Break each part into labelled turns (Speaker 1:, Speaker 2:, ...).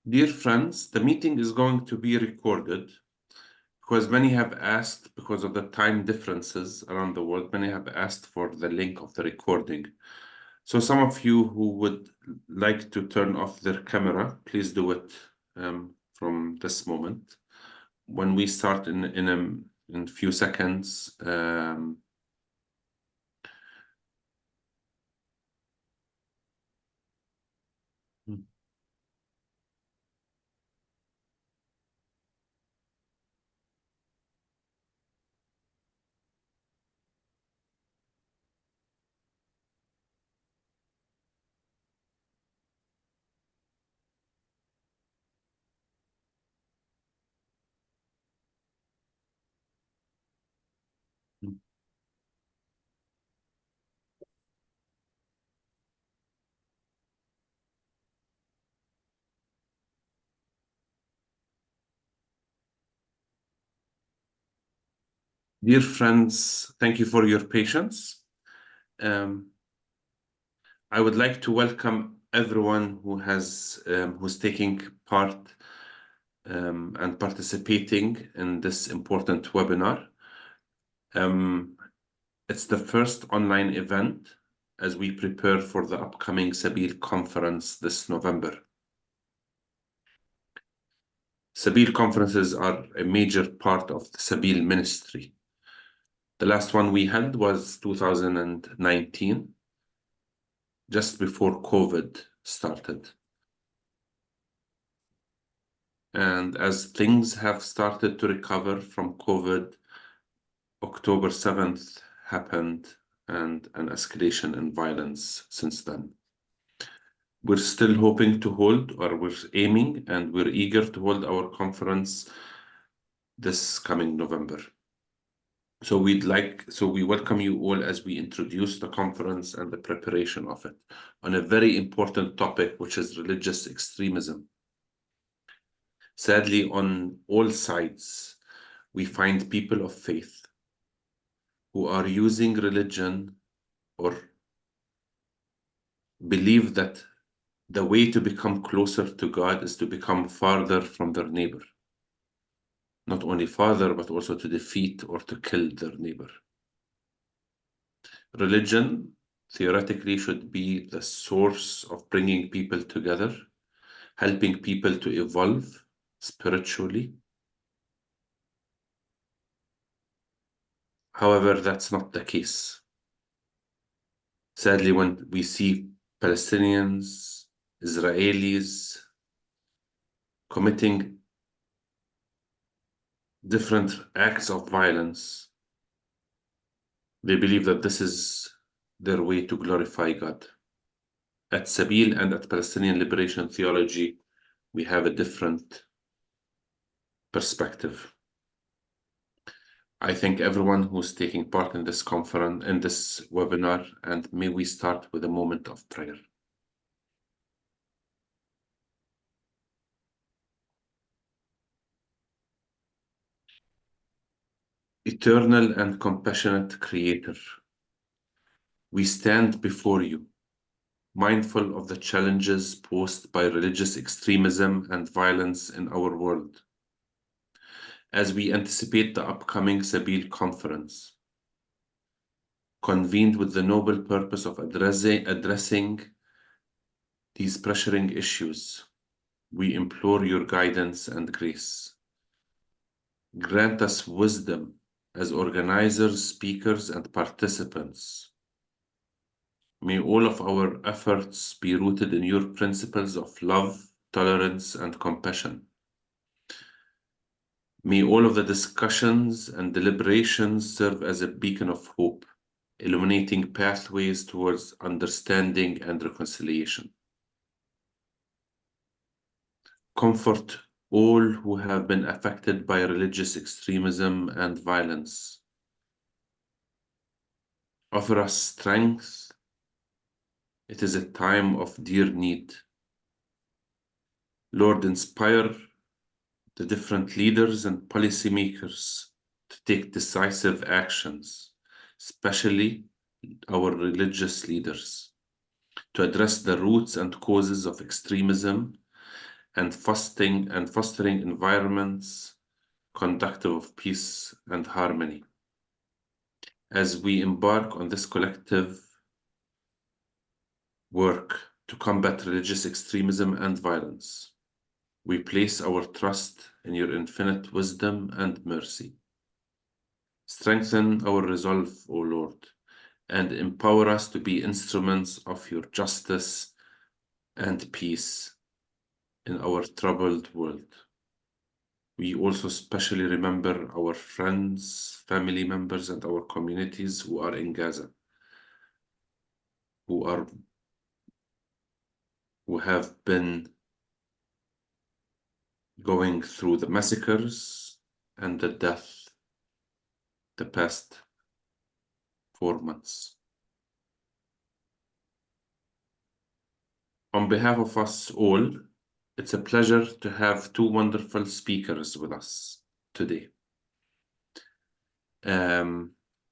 Speaker 1: Dear friends, the meeting is going to be recorded because many have asked, because of the time differences around the world, many have asked for the link of the recording. So some of you who would like to turn off their camera, please do it from this moment. When we start in a few seconds, dear friends, thank you for your patience. I would like to welcome everyone who's taking part and participating in this important webinar. It's the first online event as we prepare for the upcoming Sabeel conference this November. Sabeel conferences are a major part of the Sabeel ministry. The last one we held was 2019, just before COVID started. And as things have started to recover from COVID, October 7th happened and an escalation in violence since then. We're still hoping to hold, or we're aiming, and we're eager to hold our conference this coming November. So we welcome you all as we introduce the conference and the preparation of it on a very important topic, which is religious extremism. Sadly, on all sides, we find people of faith who are using religion or believe that the way to become closer to God is to become farther from their neighbor. Not only farther, but also to defeat or to kill their neighbor. Religion, theoretically, should be the source of bringing people together, helping people to evolve spiritually. However, that's not the case. Sadly, when we see Palestinians, Israelis committing different acts of violence, they believe that this is their way to glorify God. At Sabeel and at Palestinian Liberation Theology, we have a different perspective. I thank everyone who's taking part in this conference, in this webinar, and may we start with a moment of prayer. Eternal and compassionate Creator, we stand before you, mindful of the challenges posed by religious extremism and violence in our world. As we anticipate the upcoming Sabeel conference, convened with the noble purpose of addressing these pressuring issues, we implore your guidance and grace. Grant us wisdom as organizers, speakers, and participants. May all of our efforts be rooted in your principles of love, tolerance, and compassion. May all of the discussions and deliberations serve as a beacon of hope, illuminating pathways towards understanding and reconciliation. Comfort all who have been affected by religious extremism and violence. Offer us strength. It is a time of dear need. Lord, inspire the different leaders and policymakers to take decisive actions, especially our religious leaders, to address the roots and causes of extremism and fostering environments conducive of peace and harmony. As we embark on this collective work to combat religious extremism and violence, we place our trust in your infinite wisdom and mercy. Strengthen our resolve, O Lord, and empower us to be instruments of your justice and peace in our troubled world. We also especially remember our friends, family members, and our communities who are in Gaza, who have been going through the massacres and the death the past 4 months. On behalf of us all, it's a pleasure to have two wonderful speakers with us today.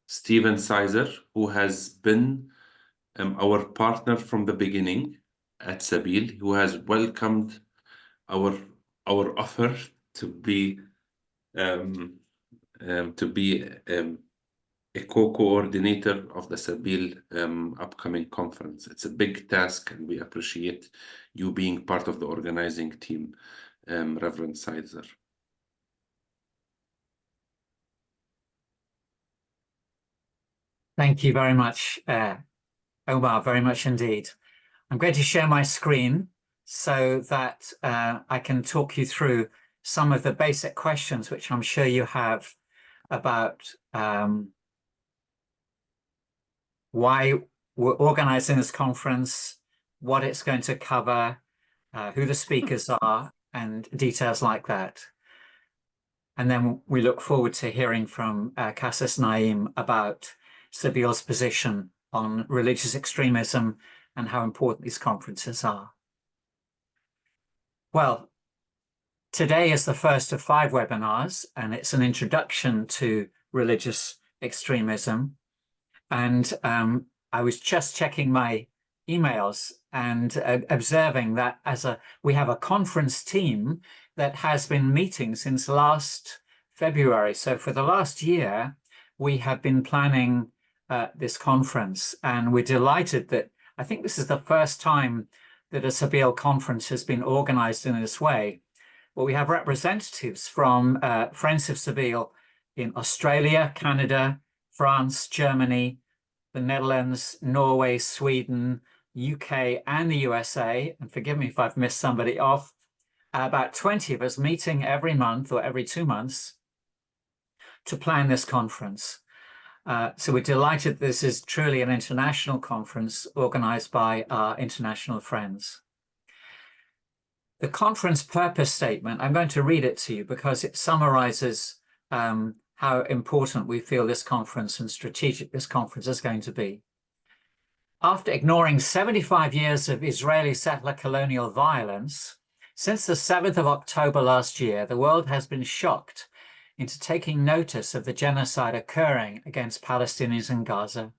Speaker 1: Stephen Sizer, who has been our partner from the beginning at Sabeel, who has welcomed our offer to be a co-coordinator of the Sabeel upcoming conference. It's a big task, and we appreciate you being part of the organizing team, Reverend Sizer.
Speaker 2: Thank you very much, Omar, very much indeed. I'm going to share my screen so that I can talk you through some of the basic questions which I'm sure you have about why we're organizing this conference, what it's going to cover, who the speakers are, and details like that. And then we look forward to hearing from Cassis Naim about Sabeel's position on religious extremism and how important these conferences are. Well, today is the first of 5 webinars, and it's an introduction to religious extremism. And I was just checking my emails and observing that we have a conference team that has been meeting since last February. So for the last year, we have been planning this conference, and we're delighted that I think this is the first time that a Sabeel conference has been organized in this way. Well, we have representatives from Friends of Sabeel in Australia, Canada, France, Germany, the Netherlands, Norway, Sweden, UK, and the USA. And forgive me if I've missed somebody off. About 20 of us meeting every month or every 2 months to plan this conference. So we're delighted this is truly an international conference organized by our international friends. The conference purpose statement, I'm going to read it to you because it summarizes how important we feel this conference and strategic this conference is going to be. After ignoring 75 years of Israeli settler colonial violence, since the 7th of October last year, the world has been shocked into taking notice of the genocide occurring against Palestinians in Gaza.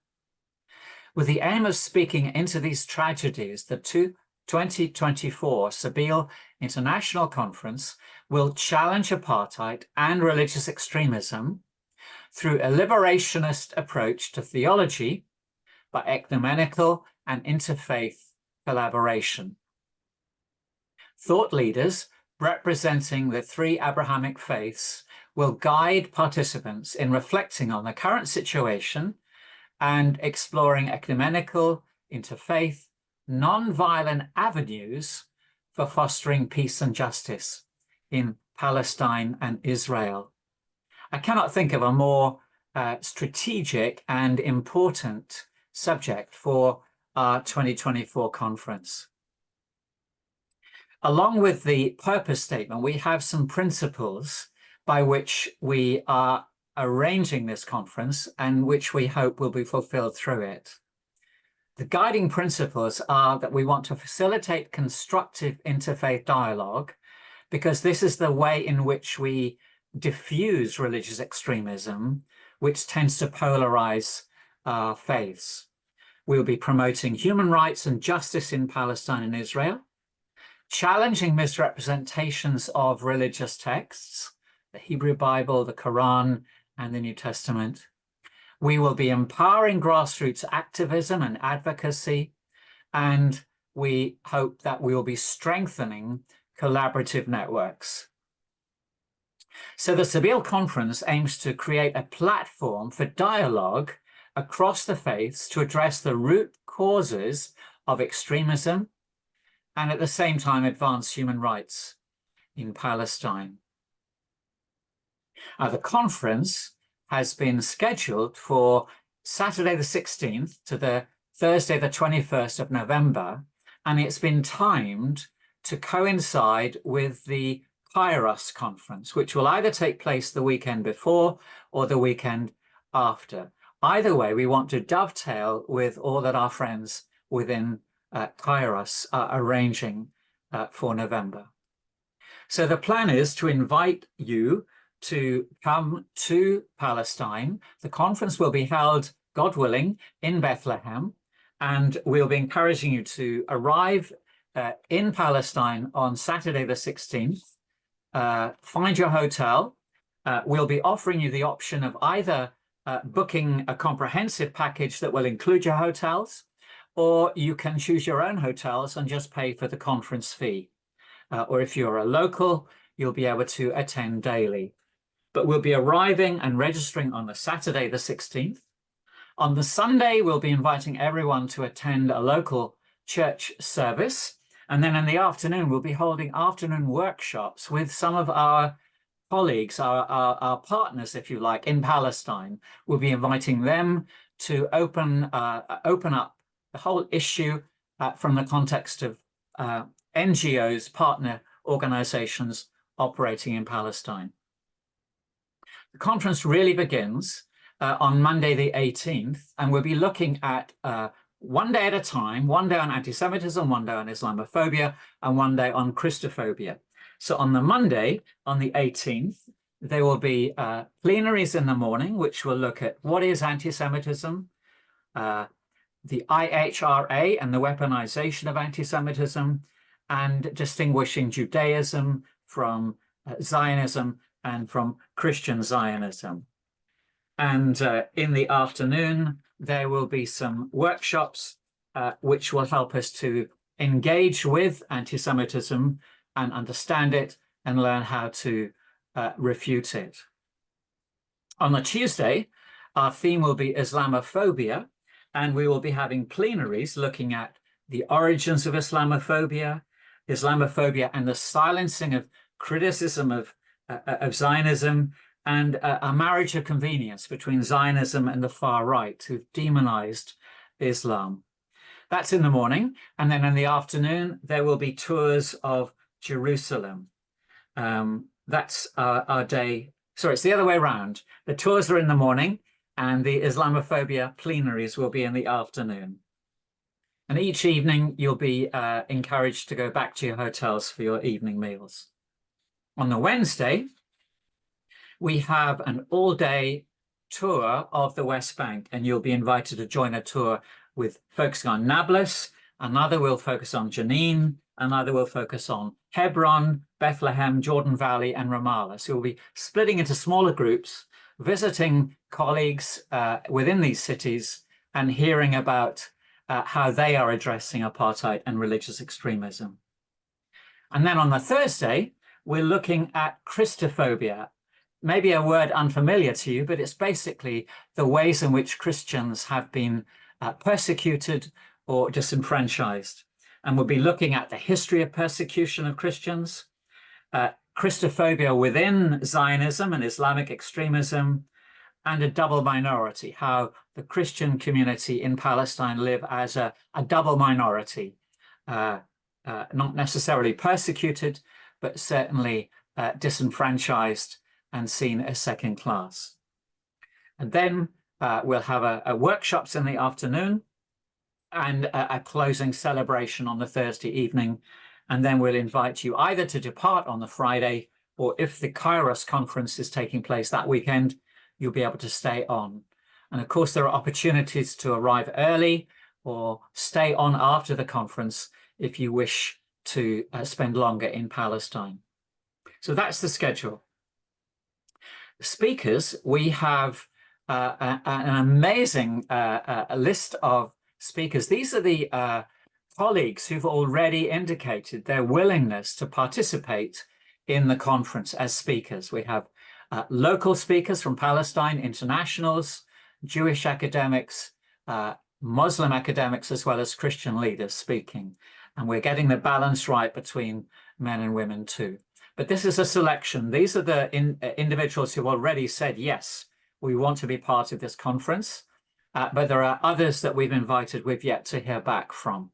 Speaker 2: With the aim of speaking into these tragedies, the 2024 Sabeel International Conference will challenge apartheid and religious extremism through a liberationist approach to theology by ecumenical and interfaith collaboration. Thought leaders representing the 3 Abrahamic faiths will guide participants in reflecting on the current situation and exploring ecumenical, interfaith, non-violent avenues for fostering peace and justice in Palestine and Israel. I cannot think of a more strategic and important subject for our 2024 conference. Along with the purpose statement, we have some principles by which we are arranging this conference and which we hope will be fulfilled through it. The guiding principles are that we want to facilitate constructive interfaith dialogue because this is the way in which we diffuse religious extremism, which tends to polarize our faiths. We'll be promoting human rights and justice in Palestine and Israel, challenging misrepresentations of religious texts, the Hebrew Bible, the Quran, and the New Testament. We will be empowering grassroots activism and advocacy, and we hope that we will be strengthening collaborative networks. So the Sabeel Conference aims to create a platform for dialogue across the faiths to address the root causes of extremism and at the same time advance human rights in Palestine. The conference has been scheduled for Saturday the 16th to the Thursday the 21st of November, and it's been timed to coincide with the Kairos conference, which will either take place the weekend before or the weekend after. Either way, we want to dovetail with all that our friends within Kairos are arranging for November. So the plan is to invite you to come to Palestine. The conference will be held, God willing, in Bethlehem, and we'll be encouraging you to arrive in Palestine on Saturday the 16th. Find your hotel. We'll be offering you the option of either booking a comprehensive package that will include your hotels, or you can choose your own hotels and just pay for the conference fee. Or if you're a local, you'll be able to attend daily. But we'll be arriving and registering on the Saturday the 16th. On the Sunday, we'll be inviting everyone to attend a local church service. And then in the afternoon, we'll be holding afternoon workshops with some of our colleagues, our partners, if you like, in Palestine. We'll be inviting them to open up the whole issue from the context of NGOs, partner organizations operating in Palestine. The conference really begins on Monday the 18th, and we'll be looking at one day at a time, one day on anti-Semitism, one day on Islamophobia, and one day on Christophobia. So on the Monday, on the 18th, there will be plenaries in the morning, which will look at what is anti-Semitism, the IHRA and the weaponization of anti-Semitism, and distinguishing Judaism from Zionism and from Christian Zionism. And in the afternoon, there will be some workshops which will help us to engage with anti-Semitism and understand it and learn how to refute it. On the Tuesday, our theme will be Islamophobia, and we will be having plenaries looking at the origins of Islamophobia and the silencing of criticism of Zionism, and a marriage of convenience between Zionism and the far right, who've demonized Islam. That's in the morning. And then in the afternoon, there will be tours of Jerusalem. That's our day. Sorry, it's the other way around. The tours are in the morning, and the Islamophobia plenaries will be in the afternoon. And each evening, you'll be encouraged to go back to your hotels for your evening meals. On the Wednesday, we have an all-day tour of the West Bank, and you'll be invited to join a tour with focusing on Nablus. Another will focus on Jenin. Another will focus on Hebron, Bethlehem, Jordan Valley, and Ramallah. So we'll be splitting into smaller groups, visiting colleagues within these cities and hearing about how they are addressing apartheid and religious extremism. And then on the Thursday, we're looking at Christophobia. Maybe a word unfamiliar to you, but it's basically the ways in which Christians have been persecuted or disenfranchised. And we'll be looking at the history of persecution of Christians, Christophobia within Zionism and Islamic extremism, and a double minority, how the Christian community in Palestine live as a double minority, not necessarily persecuted, but certainly disenfranchised and seen as second class. And then we'll have workshops in the afternoon and a closing celebration on the Thursday evening. And then we'll invite you either to depart on the Friday, or if the Kairos conference is taking place that weekend, you'll be able to stay on. And of course, there are opportunities to arrive early or stay on after the conference if you wish to spend longer in Palestine. So that's the schedule. Speakers, we have an amazing list of speakers. These are the colleagues who've already indicated their willingness to participate in the conference as speakers. We have local speakers from Palestine, internationals, Jewish academics, Muslim academics, as well as Christian leaders speaking. And we're getting the balance right between men and women too. But this is a selection. These are the individuals who already said, yes, we want to be part of this conference. But there are others that we've invited we've yet to hear back from.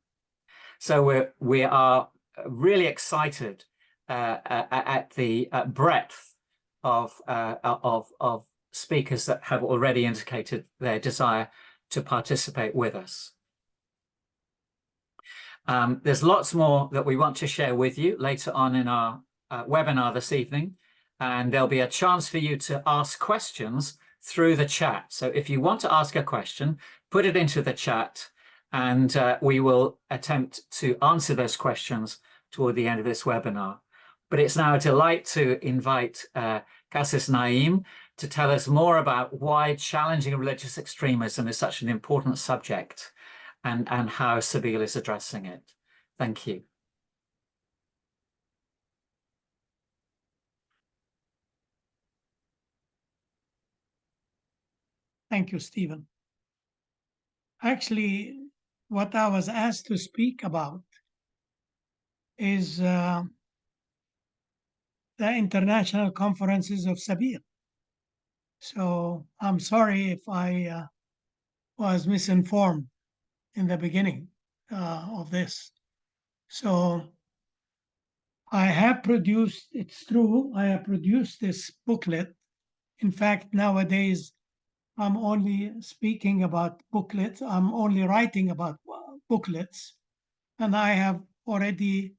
Speaker 2: So we are really excited at the breadth of speakers that have already indicated their desire to participate with us. There's lots more that we want to share with you later on in our webinar this evening, and there'll be a chance for you to ask questions through the chat. So if you want to ask a question, put it into the chat, and we will attempt to answer those questions toward the end of this webinar. But it's now a delight to invite Cassis Naim to tell us more about why challenging religious extremism is such an important subject and how Sabeel is addressing it. Thank you.
Speaker 3: Thank you, Stephen. Actually, what I was asked to speak about is the international conferences of Sabeel. So I'm sorry if I was misinformed in the beginning of this. So I have produced, it's true, I have produced this booklet. In fact, nowadays, I'm only speaking about booklets. I'm only writing about booklets. And I have already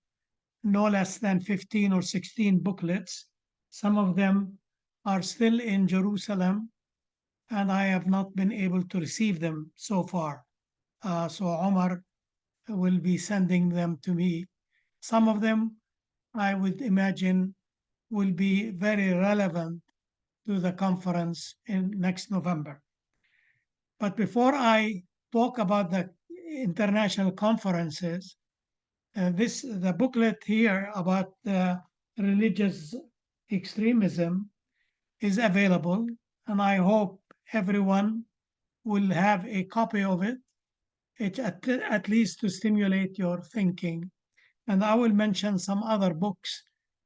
Speaker 3: no less than 15 or 16 booklets. Some of them are still in Jerusalem, and I have not been able to receive them so far. So Omar will be sending them to me. Some of them, I would imagine, will be very relevant to the conference in next November. But before I talk about the international conferences, the booklet here about religious extremism is available, and I hope everyone will have a copy of it, at least to stimulate your thinking. And I will mention some other books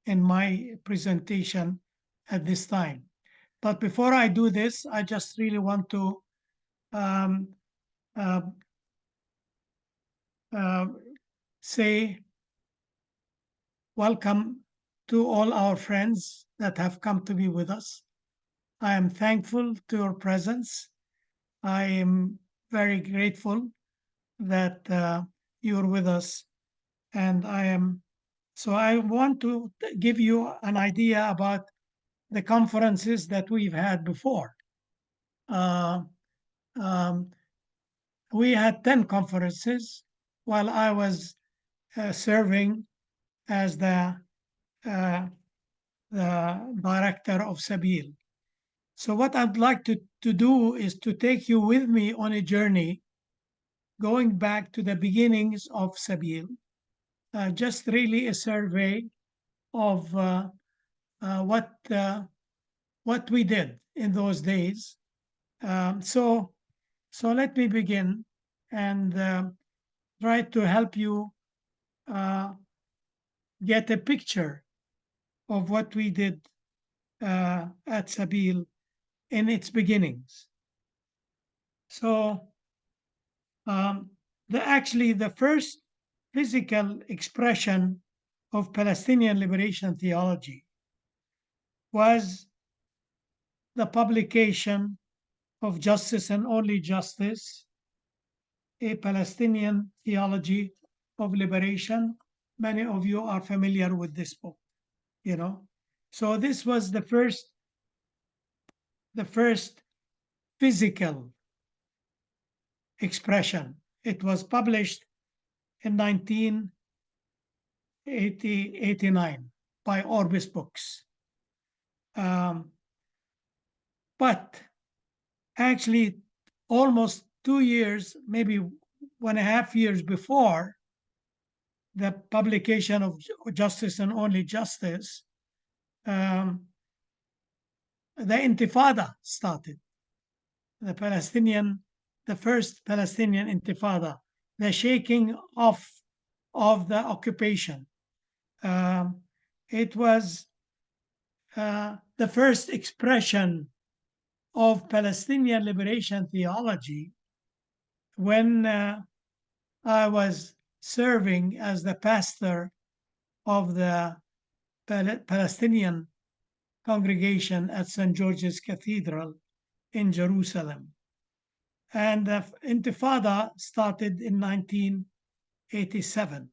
Speaker 3: in my presentation at this time. But before I do this, I just really want to say welcome to all our friends that have come to be with us. I am thankful to your presence. I am very grateful that you're with us. And so I want to give you an idea about the conferences that we've had before. We had 10 conferences while I was serving as the director of Sabeel. So what I'd like to do is to take you with me on a journey going back to the beginnings of Sabeel, just really a survey of what we did in those days. So let me begin and try to help you get a picture of what we did at Sabeel in its beginnings. So actually the first physical expression of Palestinian liberation theology was the publication of Justice and Only Justice, a Palestinian theology of liberation. Many of you are familiar with this book, you know. So this was the first physical expression. It was published in 19 1989 by Orbis Books. But actually, almost 2 years, maybe 1.5 years before the publication of Justice and Only Justice, the Intifada started. The first Palestinian Intifada, the shaking off of the occupation. It was the first expression of Palestinian liberation theology when I was serving as the pastor of the Palestinian congregation at St. George's Cathedral in Jerusalem. And the Intifada started in 1987,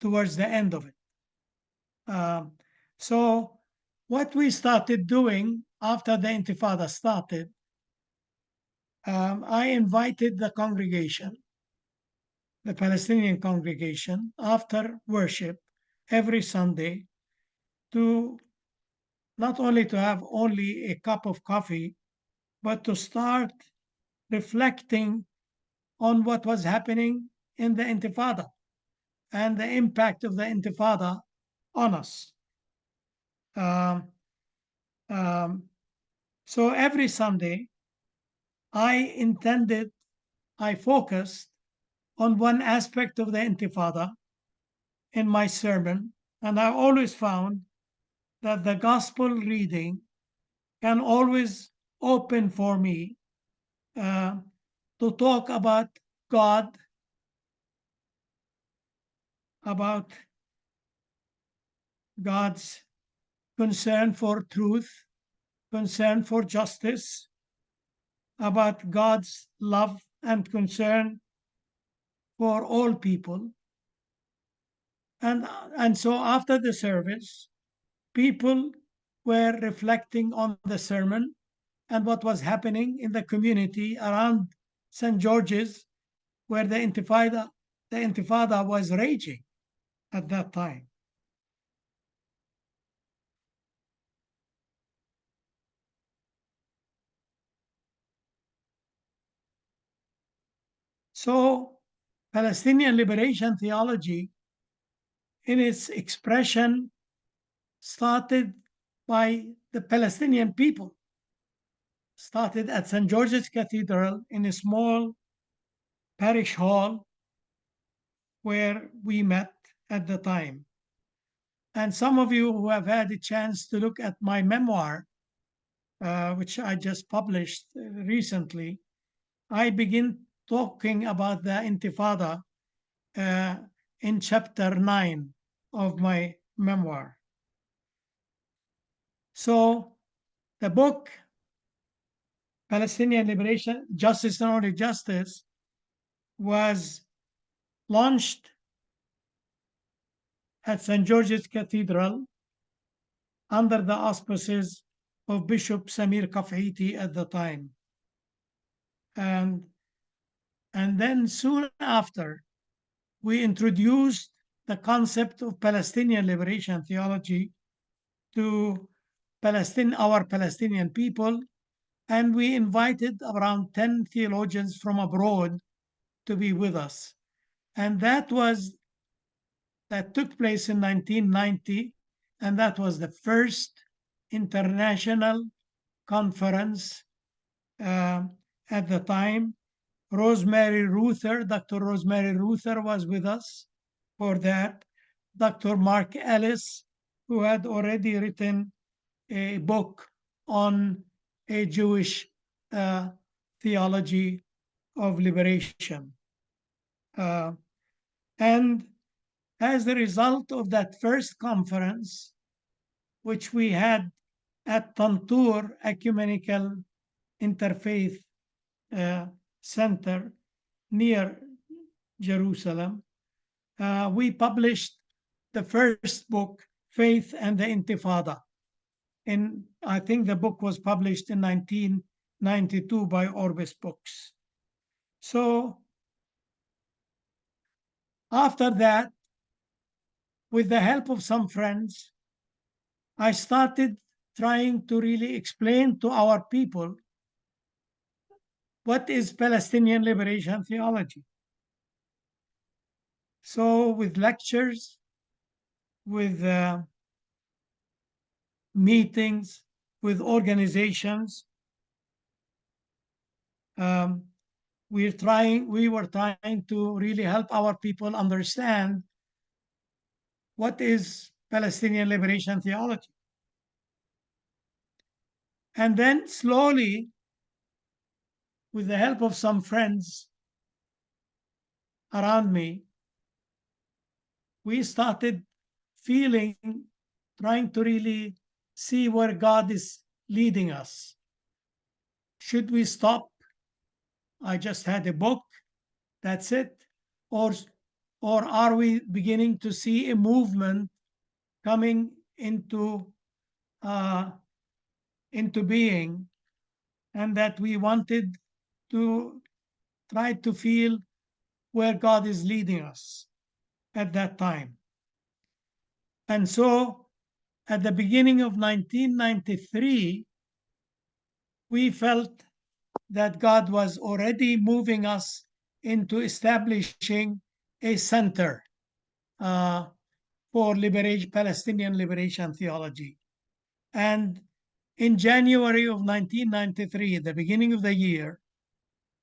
Speaker 3: towards the end of it. So what we started doing after the Intifada started, I invited the congregation, the Palestinian congregation, after worship every Sunday to not only to have only a cup of coffee, but to start reflecting on what was happening in the Intifada and the impact of the Intifada on us. So every Sunday, I focused on one aspect of the Intifada in my sermon, and I always found that the gospel reading can always open for me to talk about God, about God's concern for truth, concern for justice, about God's love and concern for all people. And so after the service, people were reflecting on the sermon and what was happening in the community around St. George's, where the Intifada was raging at that time. So Palestinian liberation theology, in its expression, started by the Palestinian people, started at St. George's Cathedral in a small parish hall where we met at the time. And some of you who have had a chance to look at my memoir, which I just published recently, I begin talking about the Intifada in chapter 9 of my memoir. So the book, Palestinian Liberation, Justice and Only Justice, was launched at St. George's Cathedral under the auspices of Bishop Samir Kaf'iti at the time. And then soon after, we introduced the concept of Palestinian liberation theology to our Palestinian people, and we invited around 10 theologians from abroad to be with us. And that took place in 1990, and that was the first international conference at the time. Dr. Rosemary Ruther was with us for that. Dr. Mark Ellis, who had already written a book on a Jewish theology of liberation. And as a result of that first conference, which we had at Tantur Ecumenical Interfaith Center near Jerusalem, we published the first book, Faith and the Intifada. I think the book was published in 1992 by Orbis Books. So after that, with the help of some friends, I started trying to really explain to our people what is Palestinian liberation theology. So, with lectures, with meetings, with organizations, we were trying to really help our people understand what is Palestinian liberation theology. And then slowly, with the help of some friends around me, we started feeling, trying to really see where God is leading us. Should we stop? I just had a book, that's it. Or are we beginning to see a movement coming into being, and that we wanted to try to feel where God is leading us at that time. And so at the beginning of 1993, we felt that God was already moving us into establishing a center for Palestinian liberation theology. And in January of 1993, the beginning of the year,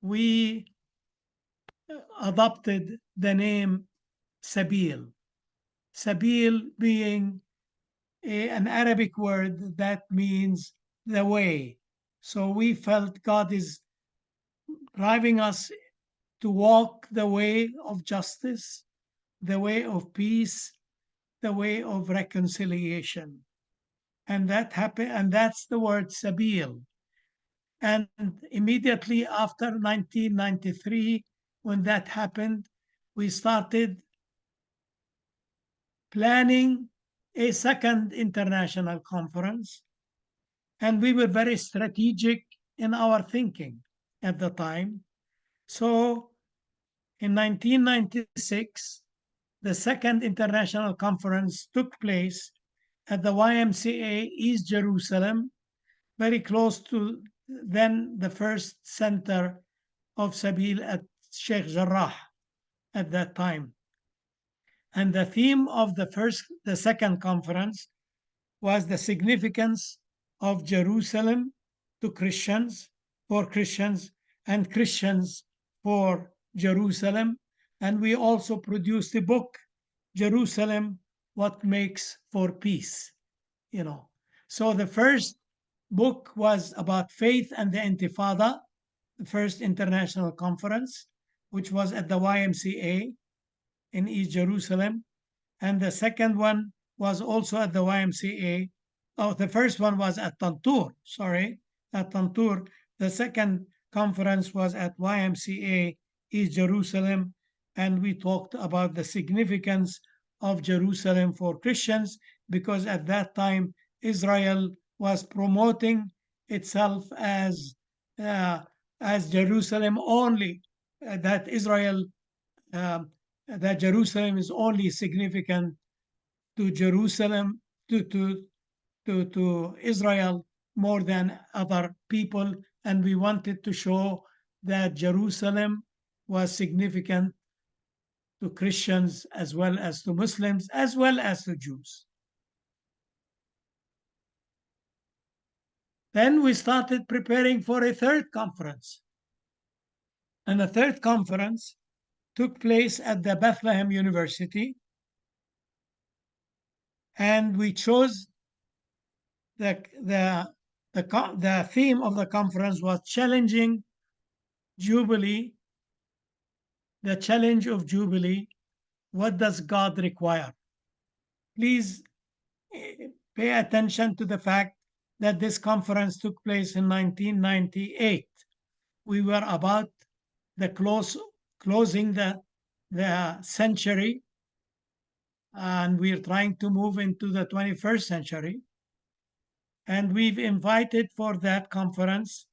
Speaker 3: we adopted the name Sabeel. Sabeel being an Arabic word that means the way. So we felt God is driving us to walk the way of justice, the way of peace, the way of reconciliation. And that happened, and that's the word Sabeel. And immediately after 1993, when that happened, we started planning a second international conference. And we were very strategic in our thinking at the time. So in 1996, the second international conference took place at the YMCA East Jerusalem, very close to then the first center of Sabeel at Sheikh Jarrah at that time. And the theme of the second conference was the significance of Jerusalem to Christians, for Christians, and Christians for Jerusalem. And we also produced a book, Jerusalem, What Makes for Peace. So the first book was about faith and the Intifada, the first international conference, which was at the YMCA in East Jerusalem. And the second one was also at the YMCA. Oh, the first one was at Tantur, at Tantur. The second conference was at YMCA East Jerusalem. And we talked about the significance of Jerusalem for Christians, because at that time, Israel was promoting itself as Jerusalem only, that Jerusalem is only significant to Jerusalem, to Israel more than other people. And we wanted to show that Jerusalem was significant to Christians as well as to Muslims, as well as to Jews. Then we started preparing for a third conference. And the third conference took place at the Bethlehem University. And we chose the theme of the conference was challenging Jubilee, the challenge of Jubilee. What does God require? Please pay attention to the fact that this conference took place in 1998. We were about the closing the century, and we're trying to move into the 21st century. And we've invited for that conference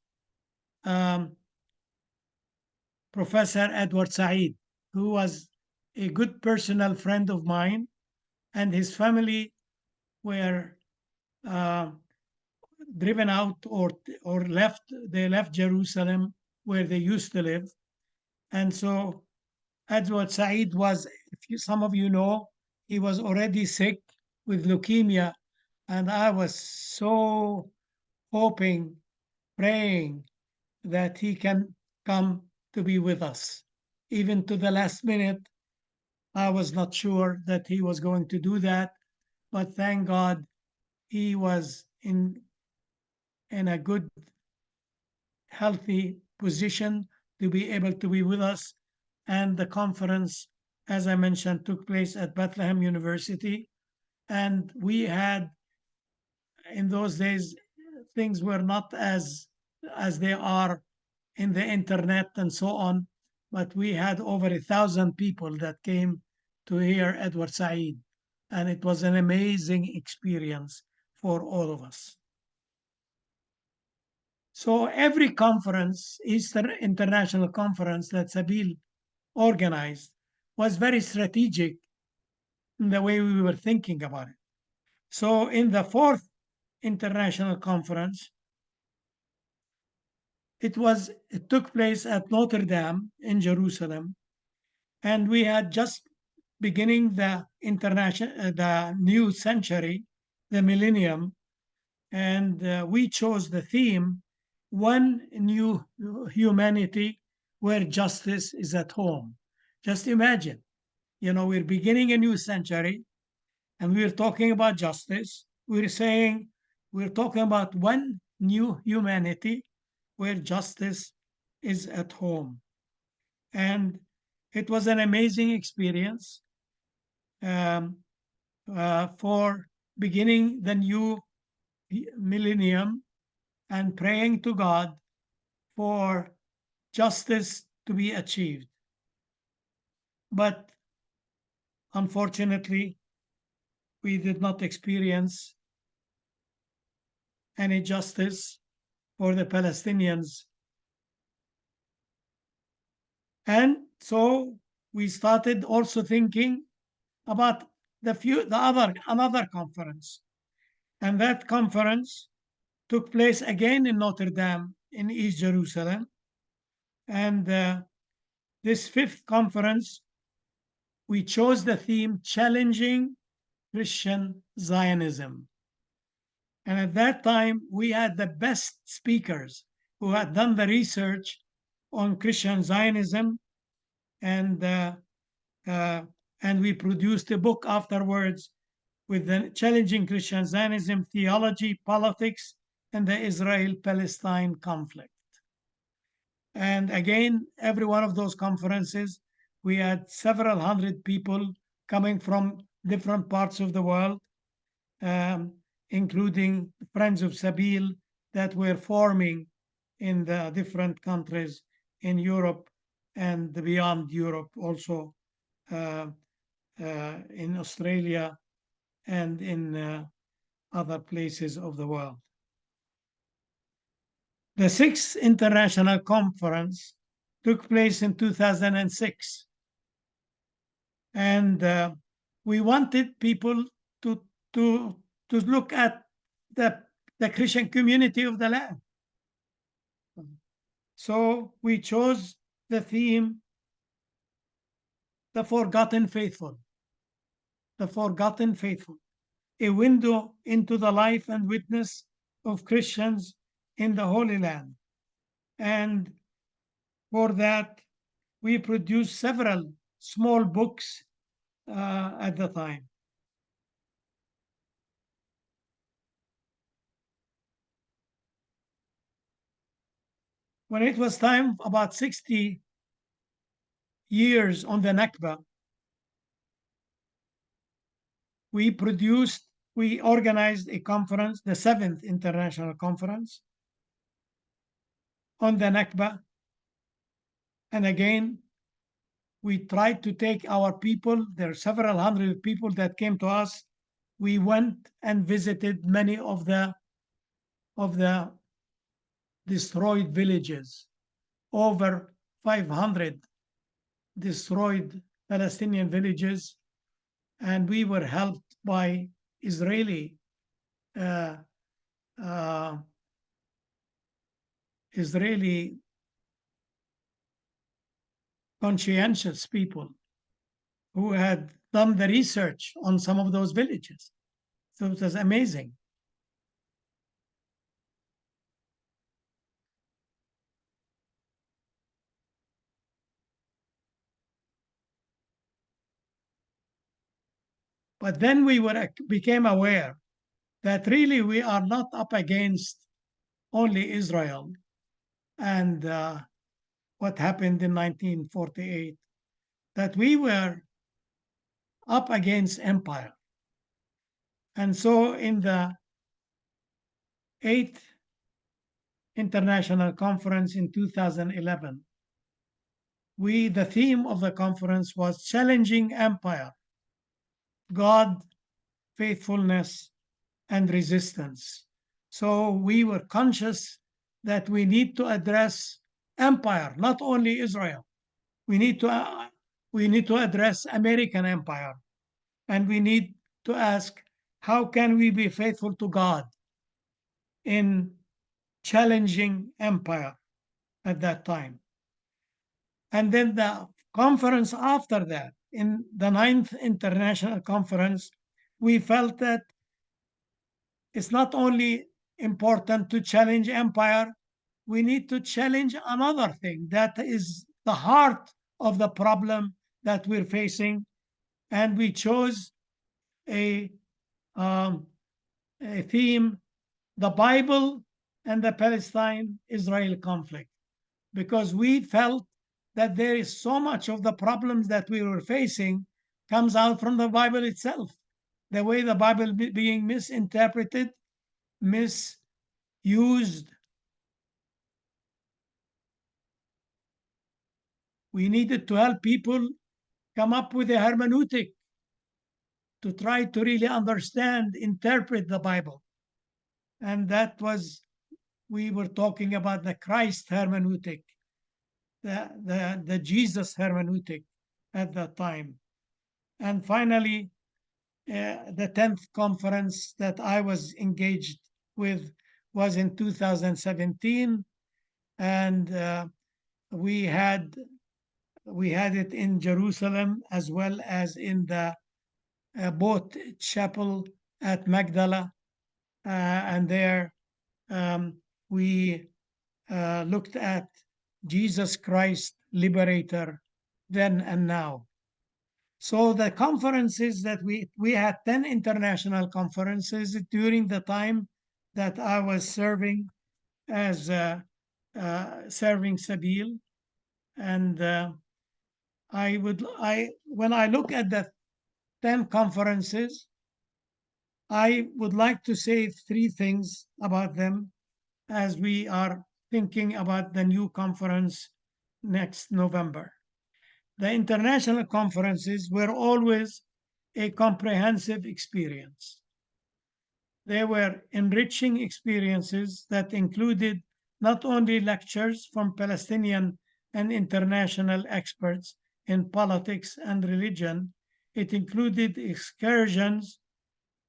Speaker 3: Professor Edward Said, who was a good personal friend of mine and his family were driven out or left. They left Jerusalem where they used to live, and so Edward Said was, some of you know, he was already sick with leukemia, and I was so hoping, praying that he can come to be with us. Even to the last minute, I was not sure that he was going to do that, but thank God he was in a good, healthy position to be able to be with us. And the conference, as I mentioned, took place at Bethlehem University. And we had, in those days, things were not as they are in the internet and so on, but we had over 1,000 people that came to hear Edward Said, and it was an amazing experience for all of us. So every conference, Eastern International Conference that Sabeel organized, was very strategic in the way we were thinking about it. So in the fourth international conference, it took place at Notre Dame in Jerusalem, and we had just beginning the new century, the millennium, and we chose the theme, One New Humanity Where Justice is at Home. Just imagine, we're beginning a new century and we're talking about justice. We're talking about one new humanity where justice is at home. And it was an amazing experience for beginning the new millennium and praying to God for justice to be achieved. But unfortunately, we did not experience any justice for the Palestinians. And so we started also thinking about another conference. And that conference took place again in Notre Dame in East Jerusalem. And this fifth conference, we chose the theme Challenging Christian Zionism. And at that time, we had the best speakers who had done the research on Christian Zionism, and we produced a book afterwards with the Challenging Christian Zionism, Theology, Politics, and the Israel-Palestine Conflict. And again, every one of those conferences, we had several hundred people coming from different parts of the world, including Friends of Sabeel that were forming in the different countries in Europe and beyond Europe, also in Australia and in other places of the world. The sixth international conference took place in 2006. And we wanted people to look at the Christian community of the land. So we chose the theme, The Forgotten Faithful. The Forgotten Faithful, a window into the life and witness of Christians in the Holy Land. And for that, we produced several small books at the time. When it was time, about 60 years on the Nakba, we organized a conference, the 7th International Conference on the Nakba. And again, we tried to take our people, there are several hundred people that came to us. We went and visited many of the destroyed villages, over 500 destroyed Palestinian villages, and we were helped by Israeli Israeli conscientious people who had done the research on some of those villages. So it was amazing. But then we became aware that really we are not up against only Israel and what happened in 1948, that we were up against empire. And so in the 8th International Conference in 2011, the theme of the conference was challenging empire, God, faithfulness, and resistance. So we were conscious that we need to address empire, not only Israel. We need to address American empire, and we need to ask, how can we be faithful to God in challenging empire at that time? And then the conference after that, in the 9th International Conference, we felt that it's not only important to challenge empire, we need to challenge another thing that is the heart of the problem that we're facing. And we chose a, um, a theme, the Bible and the Palestine-Israel conflict, because we felt that there is so much of the problems that we were facing comes out from the Bible itself. The way the Bible being misinterpreted, misused. We needed to help people come up with a hermeneutic to try to really understand, interpret the Bible. And that was, we were talking about the Christ hermeneutic, the Jesus hermeneutic at that time. And finally, the 10th conference that I was engaged with was in 2017, and we had it in Jerusalem as well as in the both chapel at Magdala, and there we looked at Jesus Christ, liberator, then and now. So the conferences that we had 10 international conferences during the time that I was serving as serving Sabeel, and when I look at the 10 conferences, I would like to say three things about them as we are thinking about the new conference next November. The international conferences were always a comprehensive experience. They were enriching experiences that included not only lectures from Palestinian and international experts in politics and religion, it included excursions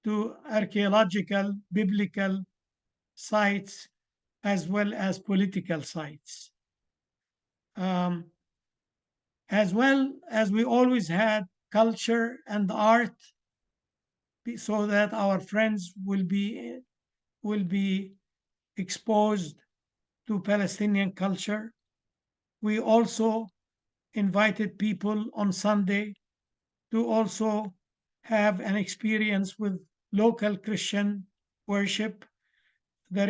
Speaker 3: to archaeological, biblical sites, as well as political sites. As well as we always had culture and art, so that our friends will be exposed to Palestinian culture. We also invited people on Sunday to also have an experience with local Christian worship, the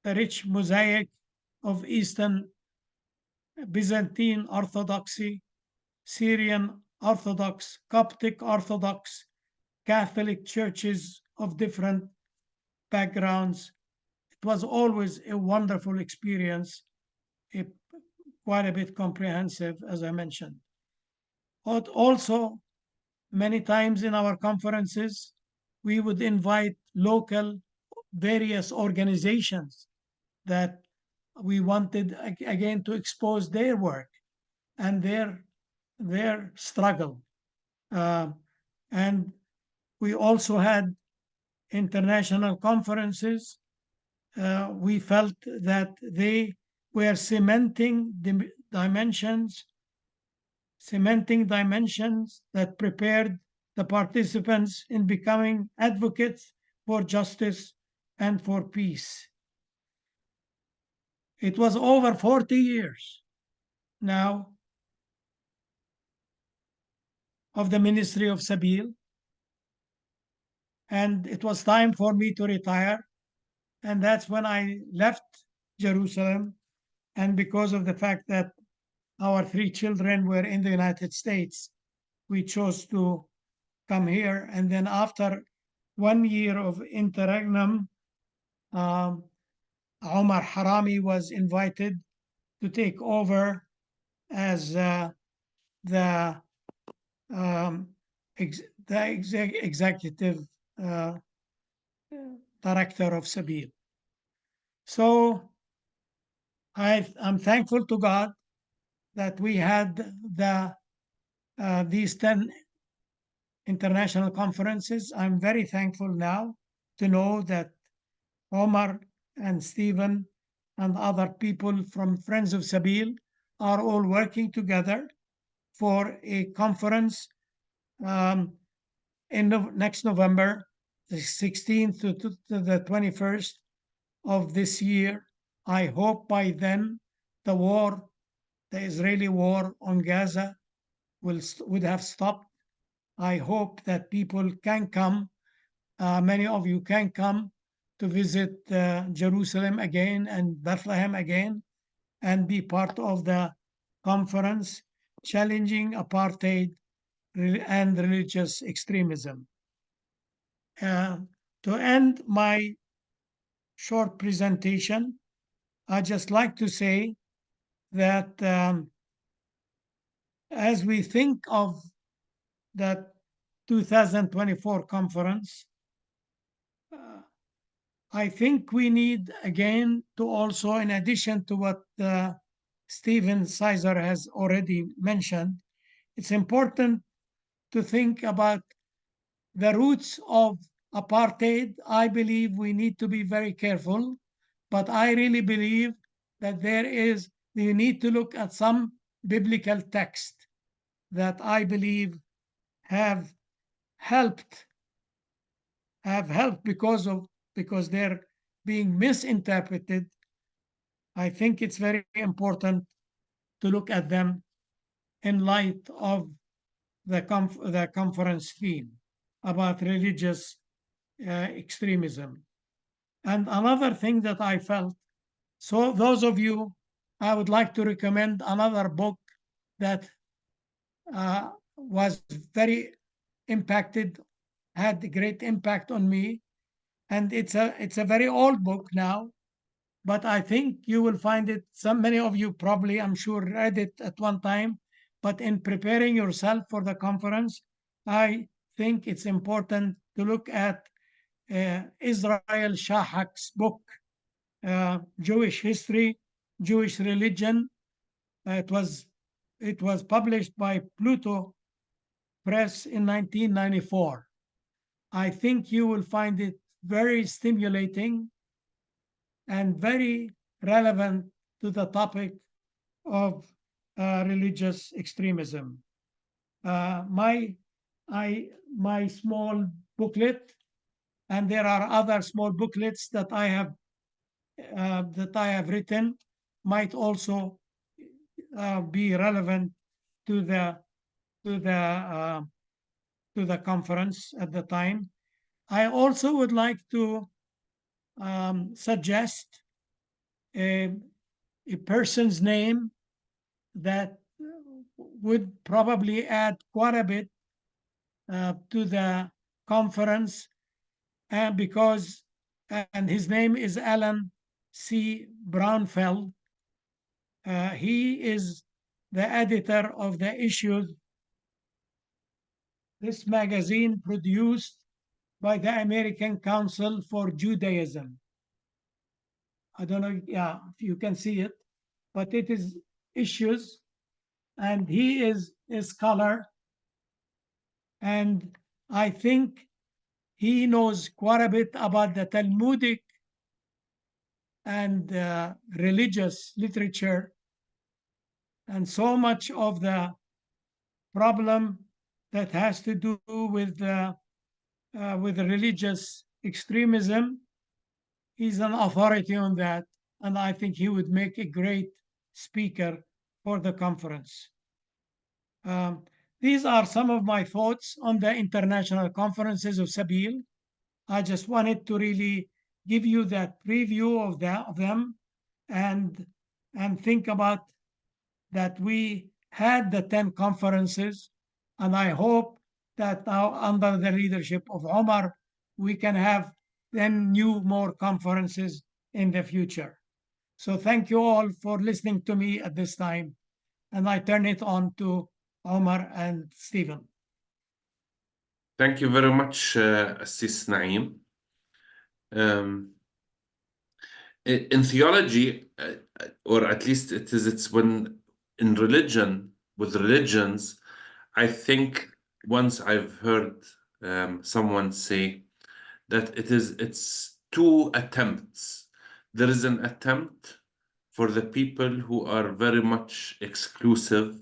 Speaker 3: rich mosaic of Eastern Byzantine Orthodoxy, Syrian Orthodox, Coptic Orthodox, Catholic churches of different backgrounds. It was always a wonderful experience, quite a bit comprehensive, as I mentioned. But also, many times in our conferences, we would invite local various organizations that we wanted again to expose their work and their struggle. And We also had international conferences. We felt that they were cementing dimensions that prepared the participants in becoming advocates for justice and for peace. It was over 40 years now of the Ministry of Sabeel, and it was time for me to retire. And that's when I left Jerusalem. And because of the fact that our 3 children were in the United States, we chose to come here. And then after 1 year of interregnum, Omar Haramy was invited to take over as the executive director of Sabeel. So I'm thankful to God that we had these 10 international conferences. I'm very thankful now to know that Omar and Stephen and other people from Friends of Sabeel are all working together for a conference in next November, the 16th to the 21st of this year. I hope by then the Israeli war on Gaza would have stopped. I hope that people can come. Many of you can come to visit Jerusalem again and Bethlehem again and be part of the conference challenging apartheid and religious extremism. To end my short presentation, I'd just like to say that as we think of that 2024 conference, I think we need again to also, in addition to what Stephen Sizer has already mentioned, it's important to think about the roots of apartheid. I believe we need to be very careful, but I really believe that you need to look at some biblical text that I believe have helped because they're being misinterpreted. I think it's very important to look at them in light of the conference theme about religious extremism. And another thing that I felt, so those of you, I would like to recommend another book that was very impacted, had a great impact on me. And it's a very old book now, but I think you will find it, many of you probably, I'm sure, read it at one time. But in preparing yourself for the conference, I think it's important to look at Israel Shahak's book, Jewish History, Jewish Religion. It was published by Pluto Press in 1994. I think you will find it very stimulating and very relevant to the topic of religious extremism. My small booklet, and there are other small booklets that I have written, might also be relevant to the conference at the time. I also would like to suggest a person's name that would probably add quite a bit to the conference, and his name is Alan C. Brownfeld. He is the editor of the issues this magazine produced by the American Council for Judaism. I don't know if you can see it, but it is issues, and he is a scholar. And I think he knows quite a bit about the Talmudic and religious literature, and so much of the problem that has to do with religious extremism. He's an authority on that, and I think he would make a great speaker for the conference. These are some of my thoughts on the international conferences of Sabeel. I just wanted to really give you that preview of them, and think about that we had the 10 conferences, and I hope that now under the leadership of Omar, we can have 10 more conferences in the future. So thank you all for listening to me at this time, and I turn it on to Omar and Stephen.
Speaker 1: Thank you very much, Assis Naim. In theology, or at least it's when in religion, with religions, I think once I've heard someone say that it's two attempts. There is an attempt for the people who are very much exclusive,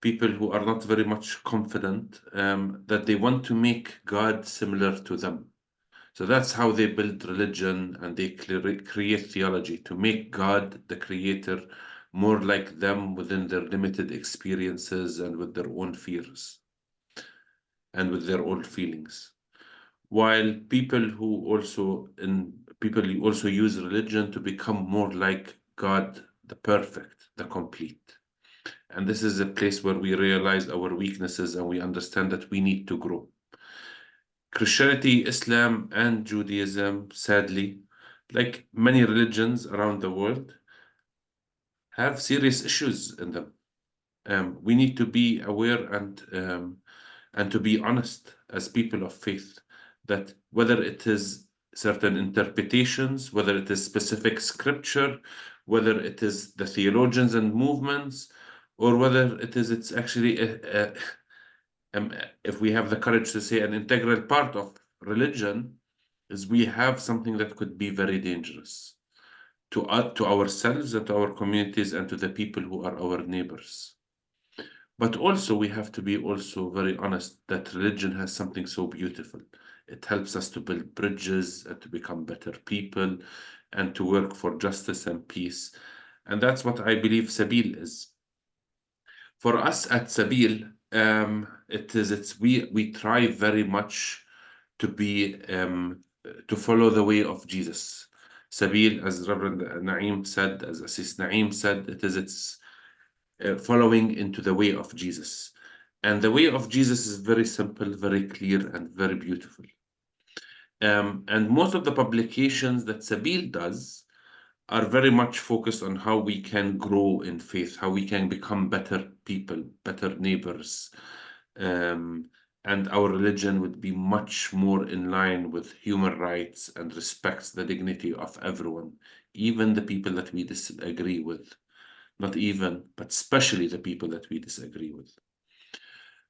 Speaker 1: people who are not very much confident, that they want to make God similar to them. So that's how they build religion, and they create theology to make God, the creator, more like them within their limited experiences and with their own fears and with their own feelings. While people also use religion to become more like God, the perfect, the complete. And this is a place where we realize our weaknesses and we understand that we need to grow. Christianity, Islam, and Judaism, sadly, like many religions around the world, have serious issues in them. We need to be aware and to be honest as people of faith, that whether it is certain interpretations, whether it is specific scripture, whether it is the theologians and movements, or whether it's actually if we have the courage to say an integral part of religion, is we have something that could be very dangerous to ourselves and to our communities and to the people who are our neighbors. But also we have to be also very honest that religion has something so beautiful. It helps us to build bridges and to become better people and to work for justice and peace. And that's what I believe Sabeel is. For us at Sabeel, we try very much to be to follow the way of Jesus. Sabeel, as Reverend Naim said, as Assis Naim said, it's following into the way of Jesus. And the way of Jesus is very simple, very clear, and very beautiful. And most of the publications that Sabeel does are very much focused on how we can grow in faith, how we can become better people, better neighbors. And our religion would be much more in line with human rights and respects the dignity of everyone, even the people that we disagree with. Not even, but especially the people that we disagree with.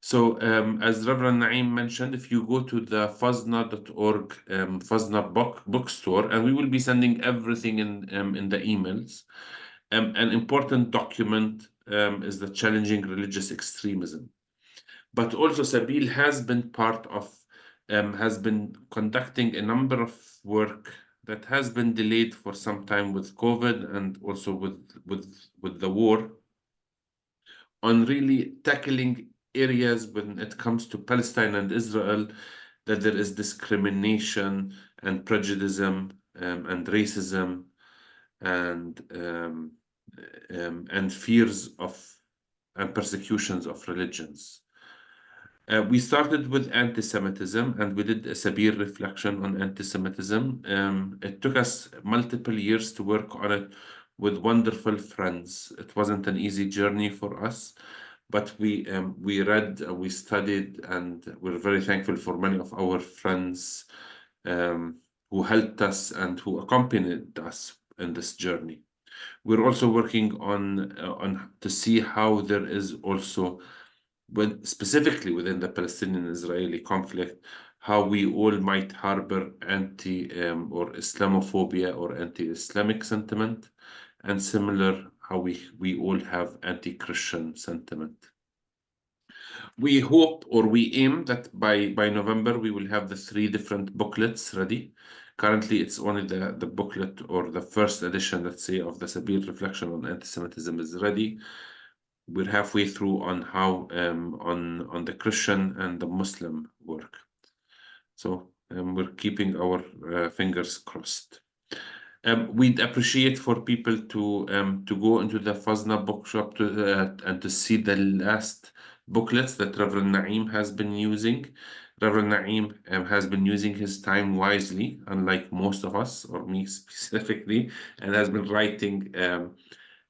Speaker 1: So as Reverend Naim mentioned, if you go to the fazna.org Fazna bookstore, and we will be sending everything in the emails, an important document is the Challenging Religious Extremism. But also Sabeel has been has been conducting a number of work that has been delayed for some time with COVID and also with the war, on really tackling areas when it comes to Palestine and Israel, that there is discrimination and prejudice and racism and fears of and persecutions of religions. We started with anti-Semitism, and we did a Sabeel reflection on anti-Semitism. It took us multiple years to work on it with wonderful friends. It wasn't an easy journey for us, but we read, we studied, and we're very thankful for many of our friends who helped us and who accompanied us in this journey. We're also working on to see how there is also, specifically within the Palestinian-Israeli conflict, how we all might harbor or Islamophobia or anti-Islamic sentiment, and similar how we all have anti-Christian sentiment. We hope or we aim that by November we will have the 3 different booklets ready. Currently, it's only the booklet or the first edition, let's say, of the Sabeel Reflection on Anti-Semitism is ready. We're halfway through on how on the Christian and the Muslim work. So we're keeping our fingers crossed. We'd appreciate for people to go into the Fazna bookshop and to see the last booklets that Reverend Naim has been using. Reverend Naim has been using his time wisely, unlike most of us, or me specifically, and has been writing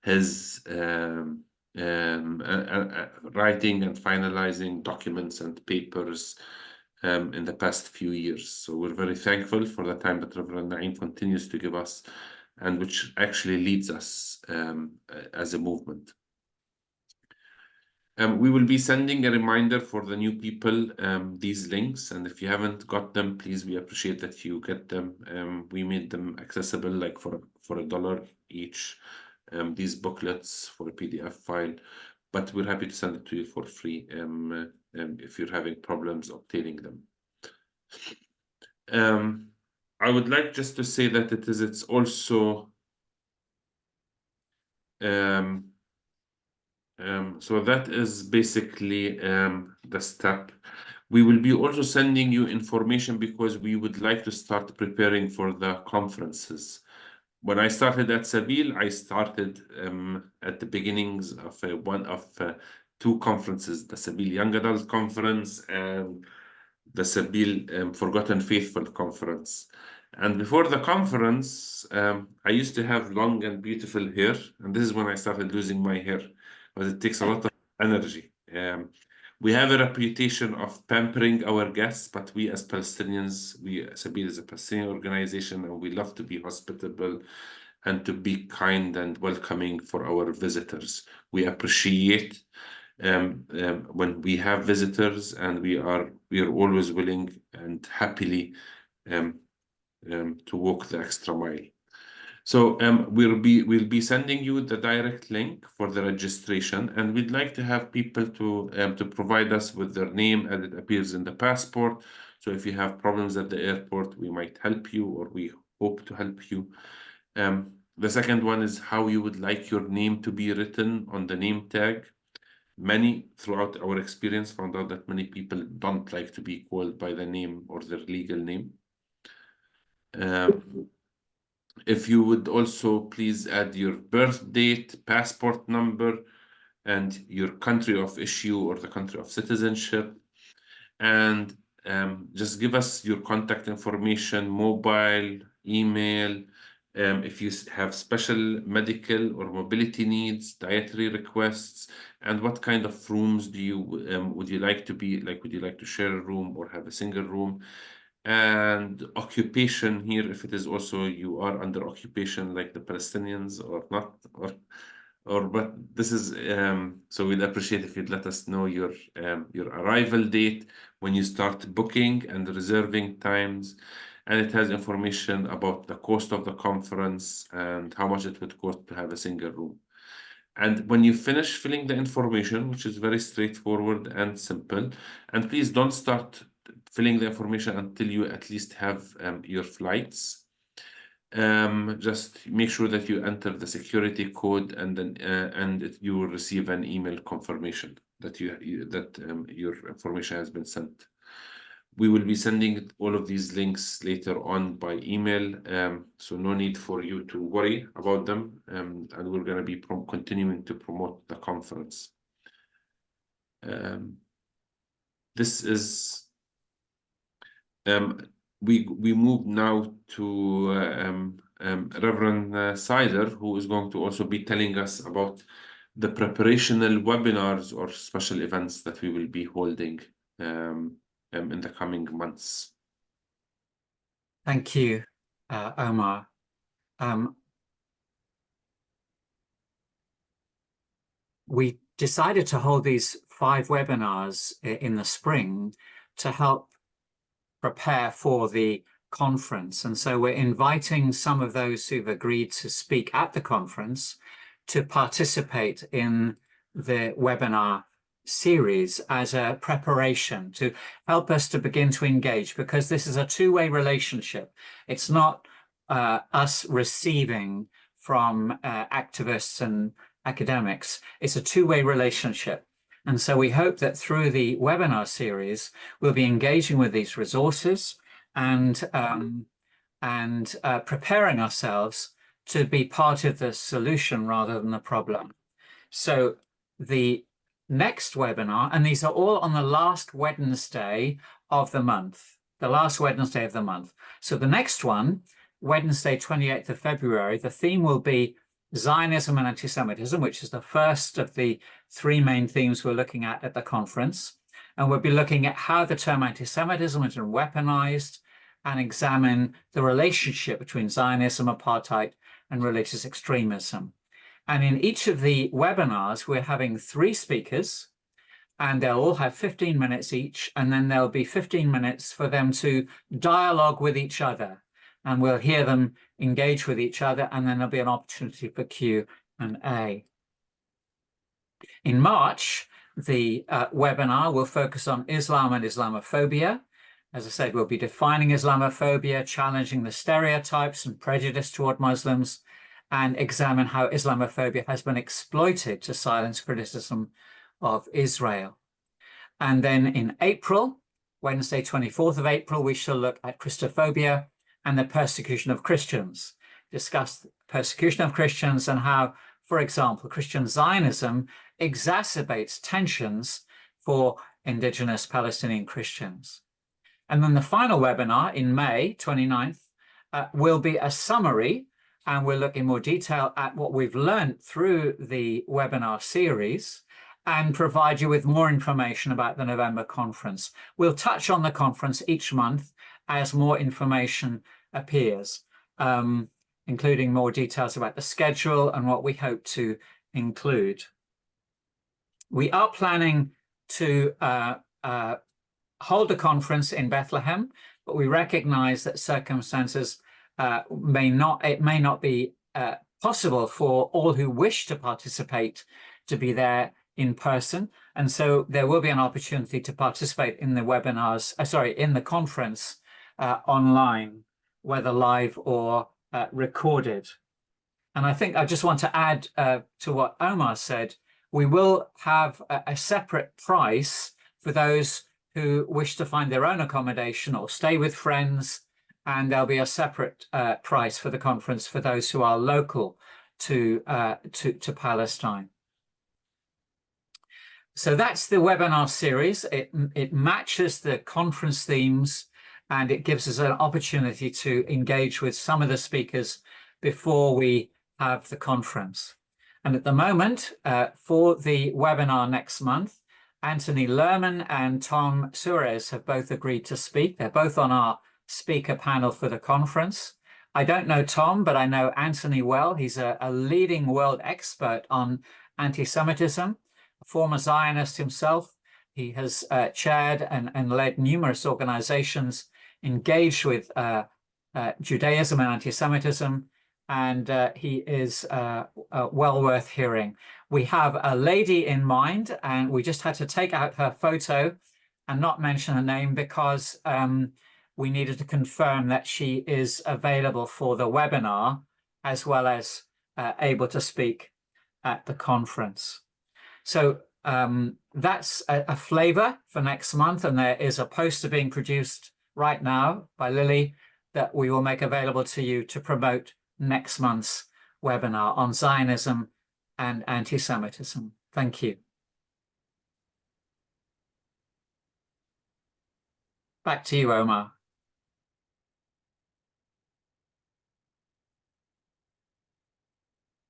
Speaker 1: his writing and finalizing documents and papers in the past few years. So we're very thankful for the time that Reverend Naim continues to give us, and which actually leads us as a movement. We will be sending a reminder for the new people, these links, and if you haven't got them, please, we appreciate that you get them. We made them accessible like for $1 each, these booklets for a PDF file, but we're happy to send it to you for free if you're having problems obtaining them. I would like just to say that it's also so that is basically the step. We will be also sending you information because we would like to start preparing for the conferences. When I started at Sabeel, I started at the beginnings of one of 2 conferences, the Sabeel Young Adult Conference and the Sabeel Forgotten Faithful Conference. And before the conference, I used to have long and beautiful hair, and this is when I started losing my hair, because it takes a lot of energy. We have a reputation of pampering our guests, but we as Palestinians, Sabeel is a Palestinian organization, and we love to be hospitable and to be kind and welcoming for our visitors. We appreciate when we have visitors, and we are always willing and happily to walk the extra mile. So we'll be sending you the direct link for the registration, and we'd like to have people to provide us with their name as it appears in the passport. So if you have problems at the airport, we might help you, or we hope to help you. The second one is how you would like your name to be written on the name tag. Many, throughout our experience, found out that many people don't like to be called by the name or their legal name. If you would also please add your birth date, passport number, and your country of issue or the country of citizenship. And just give us your contact information, mobile, email, if you have special medical or mobility needs, dietary requests, and what kind of rooms do you would you like to be like? Would you like to share a room or have a single room? And occupation here, if it is also you are under occupation like the Palestinians or not, but this is so we'd appreciate if you'd let us know your arrival date, when you start booking and reserving times, and it has information about the cost of the conference and how much it would cost to have a single room. And when you finish filling the information, which is very straightforward and simple, and please don't start filling the information until you at least have your flights. Just make sure that you enter the security code, and then you will receive an email confirmation that your information has been sent. We will be sending all of these links later on by email, so no need for you to worry about them, and we're going to be continuing to promote the conference. This is we move now to Reverend Sider, who is going to also be telling us about the preparational webinars or special events that we will be holding in the coming months.
Speaker 2: Thank you, Omar. We decided to hold these 5 webinars in the spring to help prepare for the conference. And so we're inviting some of those who've agreed to speak at the conference to participate in the webinar series as a preparation to help us to begin to engage, because this is a two-way relationship. It's not us receiving from activists and academics. It's a two-way relationship. And so we hope that through the webinar series, we'll be engaging with these resources and preparing ourselves to be part of the solution rather than the problem. So the next webinar, and these are all on the last Wednesday of the month, the last Wednesday of the month. So the next one, Wednesday, 28th of February, the theme will be Zionism and anti-Semitism, which is the first of the three main themes we're looking at the conference. And we'll be looking at how the term anti-Semitism has been weaponized and examine the relationship between Zionism, apartheid, and religious extremism. And in each of the webinars, we're having 3 speakers, and they'll all have 15 minutes each, and then there'll be 15 minutes for them to dialogue with each other. And we'll hear them engage with each other, and then there'll be an opportunity for Q&A. In March, the webinar will focus on Islam and Islamophobia. As I said, we'll be defining Islamophobia, challenging the stereotypes and prejudice toward Muslims, and examine how Islamophobia has been exploited to silence criticism of Israel. And then in April, Wednesday, 24th of April, we shall look at Christophobia and the persecution of Christians, discuss persecution of Christians and how, for example, Christian Zionism exacerbates tensions for indigenous Palestinian Christians. And then the final webinar in May 29th will be a summary, and we'll look in more detail at what we've learned through the webinar series and provide you with more information about the November conference. We'll touch on the conference each month as more information appears, including more details about the schedule and what we hope to include. We are planning to hold a conference in Bethlehem, but we recognize that circumstances may not be possible for all who wish to participate to be there in person. And so there will be an opportunity to participate in the webinars, in the conference online, whether live or recorded. And I think I just want to add to what Omar said, we will have a separate price for those who wish to find their own accommodation or stay with friends, and there'll be a separate price for the conference for those who are local to Palestine. So that's the webinar series. It matches the conference themes, and it gives us an opportunity to engage with some of the speakers before we have the conference. And at the moment, for the webinar next month, Anthony Lerman and Tom Suarez have both agreed to speak. They're both on our speaker panel for the conference. I don't know Tom, but I know Anthony well. He's a leading world expert on anti-Semitism, a former Zionist himself. He has chaired and led numerous organizations engaged with Judaism and anti-Semitism, and he is well worth hearing. We have a lady in mind, and we just had to take out her photo and not mention her name because we needed to confirm that she is available for the webinar as well as able to speak at the conference. So that's a flavor for next month, and there is a poster being produced right now by Lily that we will make available to you to promote next month's webinar on Zionism and anti-Semitism. Thank you. Back to you, Omar.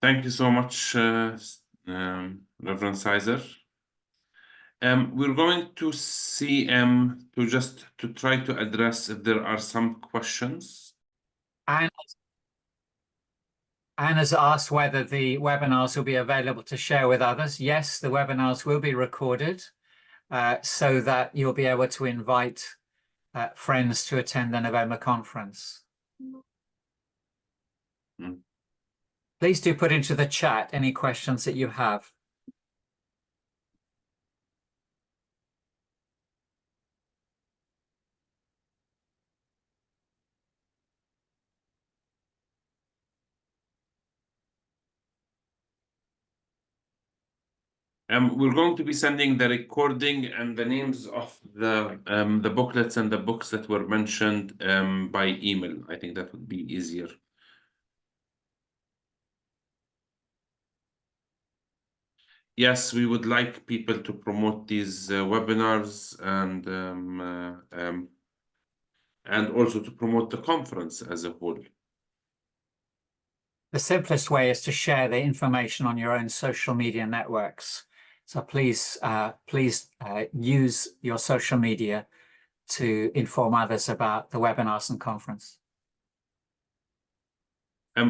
Speaker 1: Thank you so much, Reverend Sizer. We're going to see to try to address if there are some questions.
Speaker 2: Anne has asked whether the webinars will be available to share with others. Yes, the webinars will be recorded so that you'll be able to invite friends to attend the November conference.
Speaker 1: Mm.
Speaker 2: Please do put into the chat any questions that you have.
Speaker 1: We're going to be sending the recording and the names of the booklets and the books that were mentioned by email. I think that would be easier. Yes, we would like people to promote these webinars and also to promote the conference as a whole.
Speaker 2: The simplest way is to share the information on your own social media networks. So please use your social media to inform others about the webinars and conference.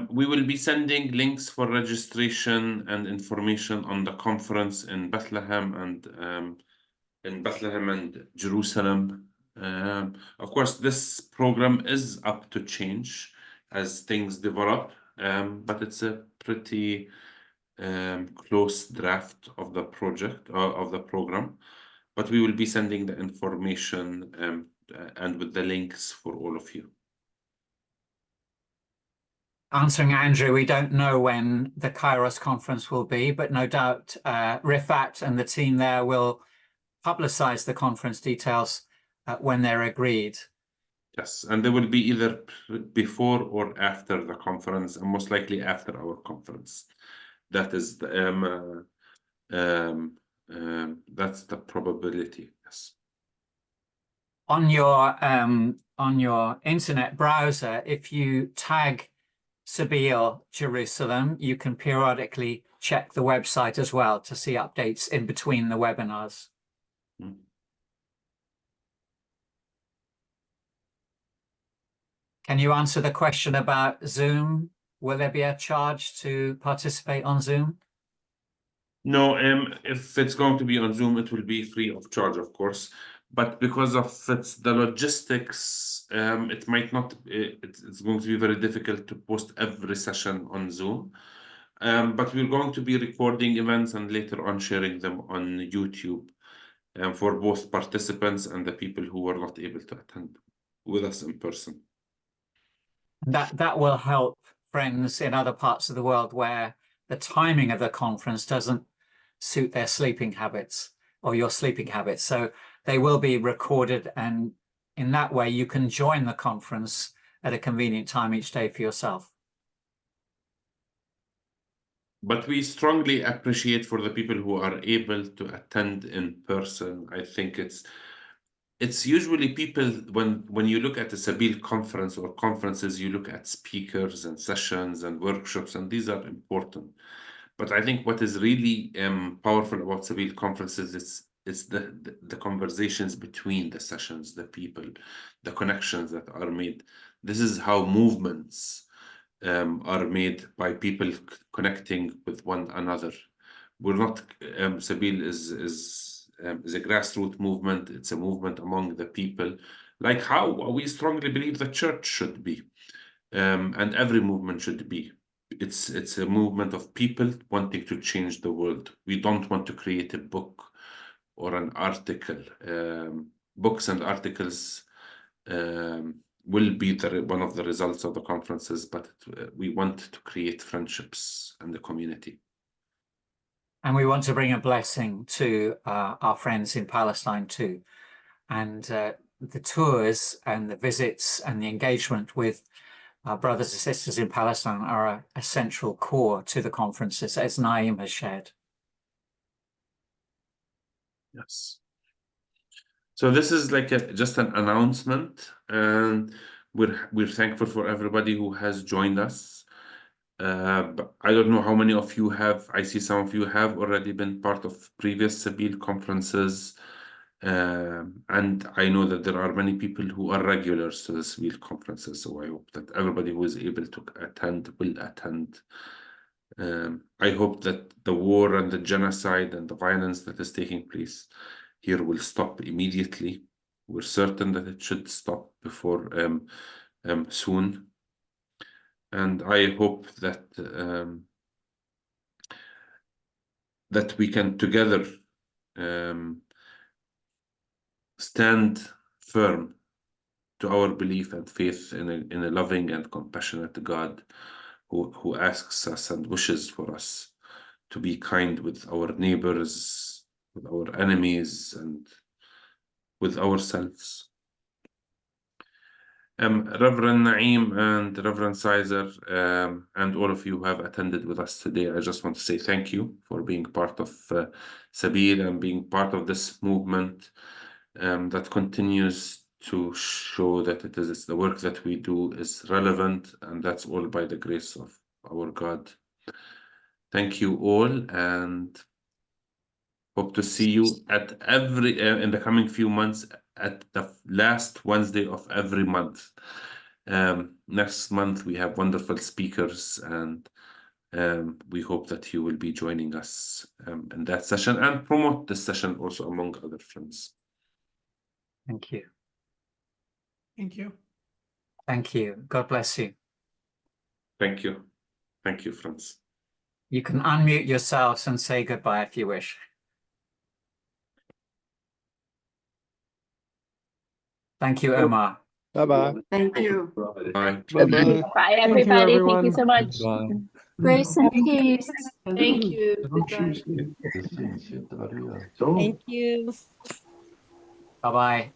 Speaker 1: We will be sending links for registration and information on the conference in Bethlehem and Jerusalem. Of course, this program is up to change as things develop, but it's a pretty close draft of the project of the program. But we will be sending the information and with the links for all of you.
Speaker 2: Answering Andrew, we don't know when the Kairos conference will be, but no doubt Rifat and the team there will publicize the conference details when they're agreed.
Speaker 1: Yes, and they will be either before or after the conference, and most likely after our conference. That is that's the probability. Yes.
Speaker 2: On your internet browser, if you tag Sabeel Jerusalem, you can periodically check the website as well to see updates in between the webinars.
Speaker 1: Mm.
Speaker 2: Can you answer the question about Zoom? Will there be a charge to participate on Zoom?
Speaker 1: No, if it's going to be on Zoom, it will be free of charge, of course. But because of the logistics, it might not. It's going to be very difficult to post every session on Zoom. But we're going to be recording events and later on sharing them on YouTube for both participants and the people who were not able to attend with us in person.
Speaker 2: That will help friends in other parts of the world where the timing of the conference doesn't suit their sleeping habits or your sleeping habits. So they will be recorded, and in that way you can join the conference at a convenient time each day for yourself.
Speaker 1: But we strongly appreciate for the people who are able to attend in person. I think it's usually people, when you look at a Sabeel conference or conferences, you look at speakers and sessions and workshops, and these are important. But I think what is really powerful about Sabeel conferences is the conversations between the sessions, the people, the connections that are made. This is how movements are made by people connecting with one another. We're not Sabeel is a grassroots movement. It's a movement among the people, like how we strongly believe the church should be, and every movement should be. It's a movement of people wanting to change the world. We don't want to create a book or an article. Books and articles will be one of the results of the conferences, but we want to create friendships and the community.
Speaker 2: And we want to bring a blessing to our friends in Palestine too. And the tours and the visits and the engagement with our brothers and sisters in Palestine are a central core to the conferences, as Naim has shared.
Speaker 1: Yes. So this is like just an announcement, and we're thankful for everybody who has joined us. But I don't know how many of you have. I see some of you have already been part of previous Sabeel conferences, and I know that there are many people who are regulars to the Sabeel conferences. So I hope that everybody who is able to attend will attend. I hope that the war and the genocide and the violence that is taking place here will stop immediately, We're certain that it should stop before soon. And I hope that that we can together stand firm to our belief and faith in a loving and compassionate God who asks us and wishes for us to be kind with our neighbors, with our enemies, and with ourselves. Reverend Naim and Reverend Sizer, and all of you who have attended with us today, I just want to say thank you for being part of Sabeel and being part of this movement that continues to show that it is the work that we do is relevant, and that's all by the grace of our God. Thank you all, and hope to see you at every in the coming few months at the last Wednesday of every month. Next month we have wonderful speakers, and we hope that you will be joining us in that session and promote this session also among other friends.
Speaker 2: Thank you.
Speaker 3: Thank you.
Speaker 2: Thank you. God bless you.
Speaker 1: Thank you. Thank you, friends.
Speaker 2: You can unmute yourselves and say goodbye if you wish. Thank you, Omar.
Speaker 4: Bye-bye.
Speaker 5: Thank you.
Speaker 1: Bye.
Speaker 4: Bye-bye.
Speaker 6: Bye, everybody. Thank you
Speaker 4: everyone.
Speaker 6: so much.
Speaker 4: Bye.
Speaker 5: Grace and peace.
Speaker 6: Thank you. Goodbye.
Speaker 7: Thank you.
Speaker 2: Bye-bye.